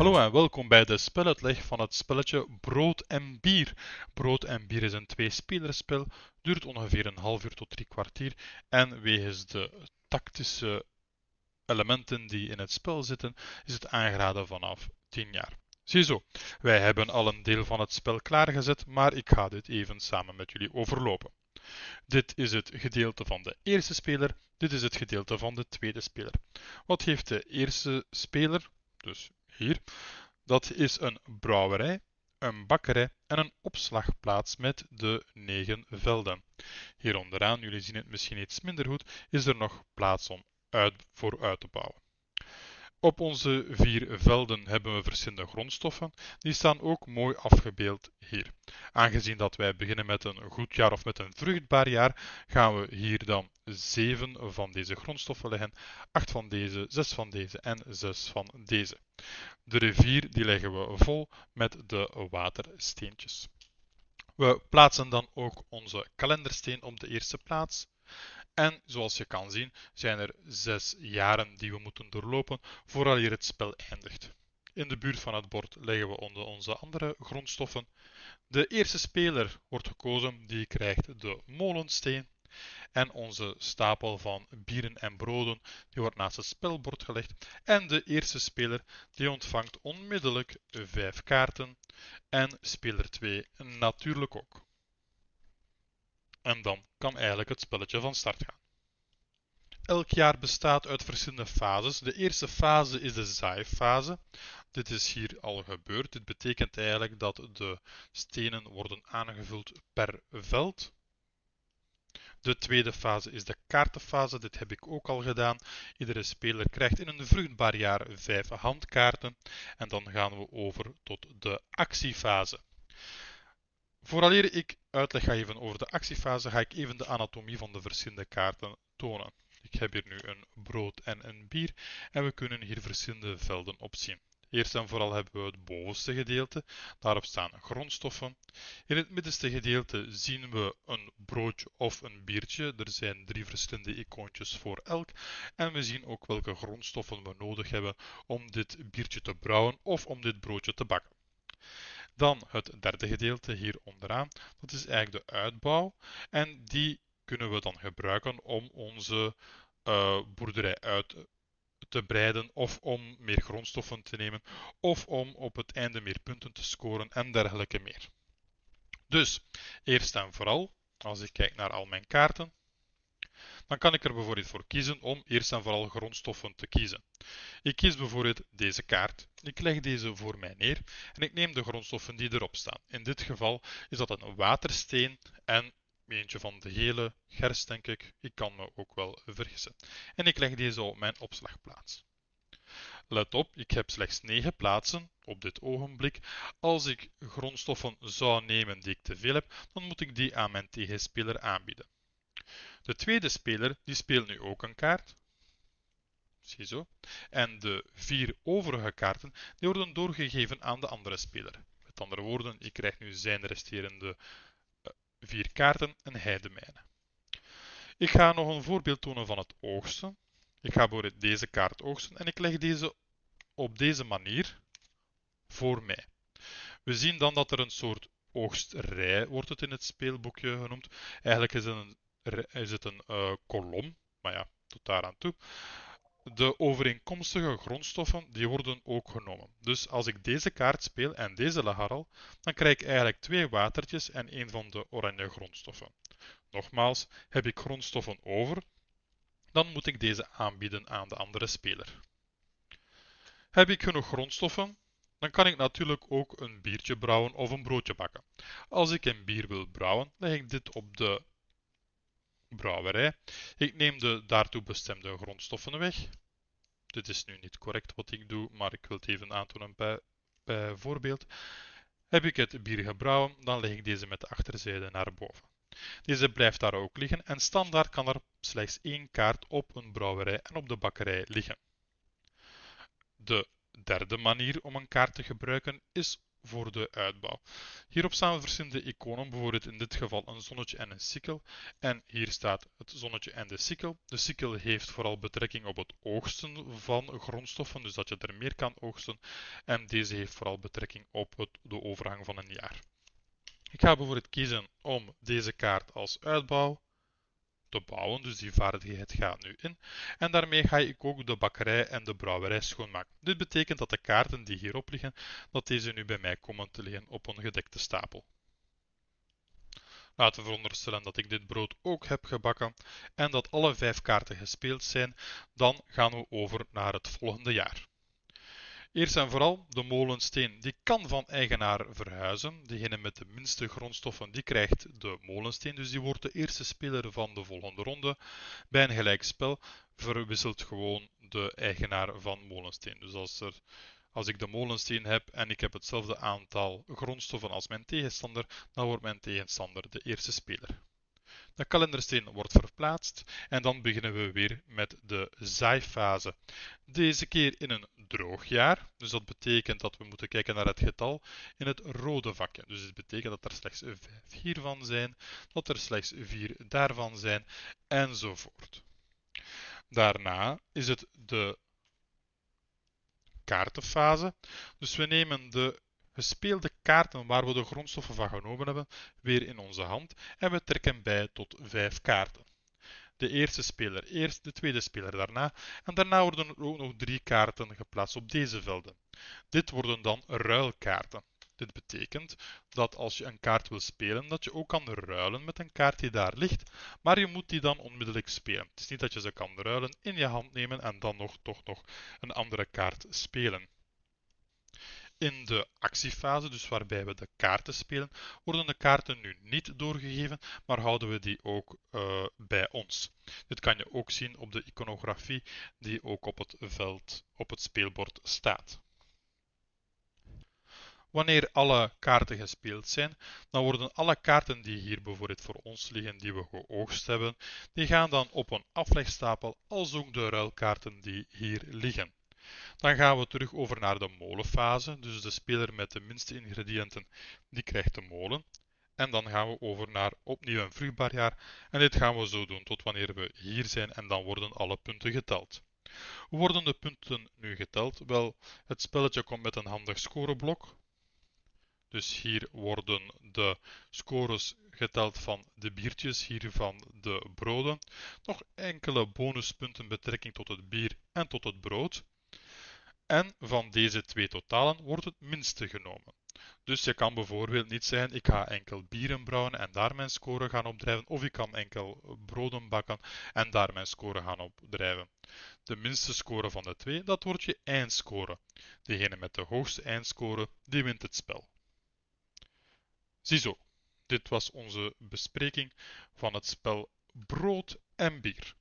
Hallo en welkom bij de speluitleg van het spelletje Brood en Bier. Brood en Bier is een tweespelerspel, duurt ongeveer een half uur tot 3 kwartier en wegens de tactische elementen die in het spel zitten, is het aangeraden vanaf 10 jaar. Ziezo, wij hebben al een deel van het spel klaargezet, maar ik ga dit even samen met jullie overlopen. Dit is het gedeelte van de eerste speler, dit is het gedeelte van de tweede speler. Wat heeft de eerste speler, dus hier, dat is een brouwerij, een bakkerij en een opslagplaats met de 9 velden. Hier onderaan, jullie zien het misschien iets minder goed, is er nog plaats om voor uit te bouwen. Op onze 4 velden hebben we verschillende grondstoffen. Die staan ook mooi afgebeeld hier. Aangezien dat wij beginnen met een goed jaar of met een vruchtbaar jaar, gaan we hier dan 7 van deze grondstoffen leggen, 8 van deze, 6 van deze en 6 van deze. De rivier die leggen we vol met de watersteentjes. We plaatsen dan ook onze kalendersteen op de eerste plaats. En zoals je kan zien zijn er 6 jaren die we moeten doorlopen voordat hier het spel eindigt. In de buurt van het bord leggen we onze andere grondstoffen. De eerste speler wordt gekozen, die krijgt de molensteen. En onze stapel van bieren en broden die wordt naast het spelbord gelegd. En de eerste speler die ontvangt onmiddellijk 5 kaarten. En speler 2 natuurlijk ook. En dan kan eigenlijk het spelletje van start gaan. Elk jaar bestaat uit verschillende fases. De eerste fase is de zaaifase. Dit is hier al gebeurd. Dit betekent eigenlijk dat de stenen worden aangevuld per veld. De tweede fase is de kaartenfase. Dit heb ik ook al gedaan. Iedere speler krijgt in een vruchtbaar jaar 5 handkaarten. En dan gaan we over tot de actiefase. Vooraleer ik uitleg ga geven over de actiefase, ga ik even de anatomie van de verschillende kaarten tonen. Ik heb hier nu een brood en een bier en we kunnen hier verschillende velden op zien. Eerst en vooral hebben we het bovenste gedeelte, daarop staan grondstoffen. In het middenste gedeelte zien we een broodje of een biertje. Er zijn 3 verschillende icoontjes voor elk. En we zien ook welke grondstoffen we nodig hebben om dit biertje te brouwen of om dit broodje te bakken. Dan het derde gedeelte hier onderaan, dat is eigenlijk de uitbouw. En die kunnen we dan gebruiken om onze boerderij uit te breiden of om meer grondstoffen te nemen of om op het einde meer punten te scoren en dergelijke meer. Dus, eerst en vooral, als ik kijk naar al mijn kaarten, dan kan ik er bijvoorbeeld voor kiezen om eerst en vooral grondstoffen te kiezen. Ik kies bijvoorbeeld deze kaart. Ik leg deze voor mij neer en ik neem de grondstoffen die erop staan. In dit geval is dat een watersteen en eentje van de hele gerst, denk ik. Ik kan me ook wel vergissen. En ik leg deze op mijn opslagplaats. Let op, ik heb slechts 9 plaatsen op dit ogenblik. Als ik grondstoffen zou nemen die ik te veel heb, dan moet ik die aan mijn tegenspeler aanbieden. De tweede speler die speelt nu ook een kaart. Ziezo. En de 4 overige kaarten die worden doorgegeven aan de andere speler. Met andere woorden, ik krijg nu zijn resterende 4 kaarten en hij de mijne. Ik ga nog een voorbeeld tonen van het oogsten. Ik ga bijvoorbeeld deze kaart oogsten en ik leg deze op deze manier voor mij. We zien dan dat er een soort oogstrij wordt het in het speelboekje genoemd. Eigenlijk is het een kolom, maar ja, tot daaraan toe. De overeenkomstige grondstoffen die worden ook genomen. Dus als ik deze kaart speel en deze lag er al, dan krijg ik eigenlijk 2 watertjes en 1 van de oranje grondstoffen. Nogmaals, heb ik grondstoffen over, dan moet ik deze aanbieden aan de andere speler. Heb ik genoeg grondstoffen, dan kan ik natuurlijk ook een biertje brouwen of een broodje bakken. Als ik een bier wil brouwen, leg ik dit op de brouwerij. Ik neem de daartoe bestemde grondstoffen weg. Dit is nu niet correct wat ik doe, maar ik wil het even aantonen bij voorbeeld. Heb ik het bier gebrouwen, dan leg ik deze met de achterzijde naar boven. Deze blijft daar ook liggen en standaard kan er slechts 1 kaart op een brouwerij en op de bakkerij liggen. De derde manier om een kaart te gebruiken is voor de uitbouw. Hierop staan verschillende iconen, bijvoorbeeld in dit geval een zonnetje en een sikkel. En hier staat het zonnetje en de sikkel. De sikkel heeft vooral betrekking op het oogsten van grondstoffen, dus dat je er meer kan oogsten. En deze heeft vooral betrekking op de overgang van een jaar. Ik ga bijvoorbeeld kiezen om deze kaart als uitbouw te bouwen, dus die vaardigheid gaat nu in. En daarmee ga ik ook de bakkerij en de brouwerij schoonmaken. Dit betekent dat de kaarten die hierop liggen, dat deze nu bij mij komen te liggen op een gedekte stapel. Laten we veronderstellen dat ik dit brood ook heb gebakken en dat alle 5 kaarten gespeeld zijn, dan gaan we over naar het volgende jaar. Eerst en vooral, de molensteen die kan van eigenaar verhuizen. Degene met de minste grondstoffen die krijgt de molensteen, dus die wordt de eerste speler van de volgende ronde. Bij een gelijkspel verwisselt gewoon de eigenaar van molensteen. Dus als ik de molensteen heb en ik heb hetzelfde aantal grondstoffen als mijn tegenstander, dan wordt mijn tegenstander de eerste speler. De kalendersteen wordt verplaatst en dan beginnen we weer met de zaaifase. Deze keer in een droog jaar, dus dat betekent dat we moeten kijken naar het getal in het rode vakje. Dus dit betekent dat er slechts 5 hiervan zijn, dat er slechts 4 daarvan zijn, enzovoort. Daarna is het de kaartenfase. Dus we nemen de gespeelde kaarten waar we de grondstoffen van genomen hebben, weer in onze hand en we trekken bij tot 5 kaarten. De eerste speler eerst, de tweede speler daarna en daarna worden er ook nog 3 kaarten geplaatst op deze velden. Dit worden dan ruilkaarten. Dit betekent dat als je een kaart wil spelen, dat je ook kan ruilen met een kaart die daar ligt, maar je moet die dan onmiddellijk spelen. Het is niet dat je ze kan ruilen, in je hand nemen en dan toch nog een andere kaart spelen. In de actiefase, dus waarbij we de kaarten spelen, worden de kaarten nu niet doorgegeven, maar houden we die ook bij ons. Dit kan je ook zien op de iconografie die ook op het veld, op het speelbord staat. Wanneer alle kaarten gespeeld zijn, dan worden alle kaarten die hier bijvoorbeeld voor ons liggen, die we geoogst hebben, die gaan dan op een aflegstapel, als ook de ruilkaarten die hier liggen. Dan gaan we terug over naar de molenfase, dus de speler met de minste ingrediënten, die krijgt de molen. En dan gaan we over naar opnieuw een vruchtbaar jaar. En dit gaan we zo doen tot wanneer we hier zijn en dan worden alle punten geteld. Hoe worden de punten nu geteld? Wel, het spelletje komt met een handig scoreblok. Dus hier worden de scores geteld van de biertjes, hier van de broden. Nog enkele bonuspunten betrekking tot het bier en tot het brood. En van deze 2 totalen wordt het minste genomen. Dus je kan bijvoorbeeld niet zeggen, ik ga enkel bieren brouwen en daar mijn score gaan opdrijven, of ik kan enkel broden bakken en daar mijn score gaan opdrijven. De minste score van de 2, dat wordt je eindscore. Degene met de hoogste eindscore, die wint het spel. Ziezo, dit was onze bespreking van het spel Brood en Bier.